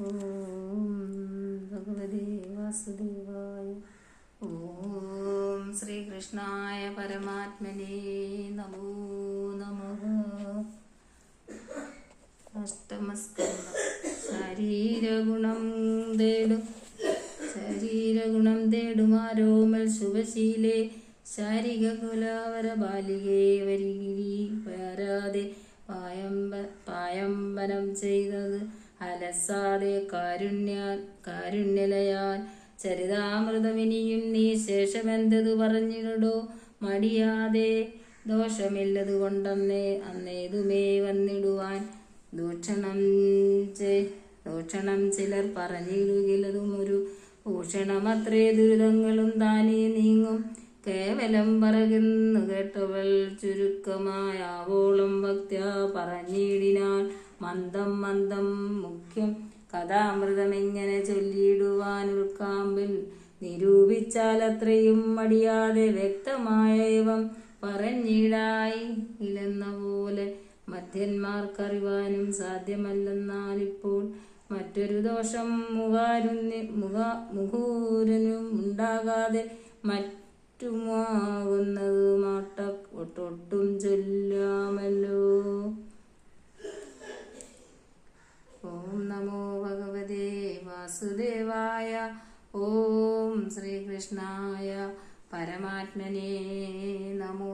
ഓം ഭഗവതേ വാസുദേവായ. ഓം ശ്രീകൃഷ്ണായ പരമാത്മനേ നമോ നമഃ. അഷ്ടമസ്കന്ധം. ശരീരഗുണം തേടുമാരോമൽ ശുഭശീലേ ശാരിക കുലാവര ബാലികേ വരികിരി വരാതെ പായംബനം ചെയ്തത് അലസാതെ കാരുണ്യലയാൽ ചരിതാമൃതമിനിയും നീ ശേഷമെന്തതു പറഞ്ഞിടോ മടിയാതെ. ദോഷമില്ലതു കൊണ്ടന്നേതുമേ വന്നിടുവാൻ ദൂഷണം ചിലർ പറഞ്ഞിടുകിലതുമൊരു ഭൂഷണമത്രേ ദുരിതങ്ങളും താനേ നീങ്ങും. കേവലം പറകുന്നു കേട്ടവൾ ചുരുക്കമായാവോളം ഭക്ത്യാ പറഞ്ഞിടിനാൾ മന്ദം മുഖ്യം. കഥാമൃതമെങ്ങനെ ചൊല്ലിയിടുവാൻ ഉൾക്കാമ്പിൽ നിരൂപിച്ചാൽ അത്രയും മടിയാതെ വ്യക്തമായ ഏവം പറഞ്ഞിടായി ഇല്ലെന്ന പോലെ മധ്യന്മാർക്കറിവാനും സാധ്യമല്ലെന്നാലിപ്പോൾ മറ്റൊരു ദോഷം മുഖൂരനും ഉണ്ടാകാതെ മറ്റുമാകുന്നത് ഒട്ടൊട്ടും ചൊല്ലാമല്ലോ. ഓം നമോ ഭഗവതേ വാസുദേവായ. ഓം ശ്രീകൃഷ്ണായ പരമാത്മനേ നമോ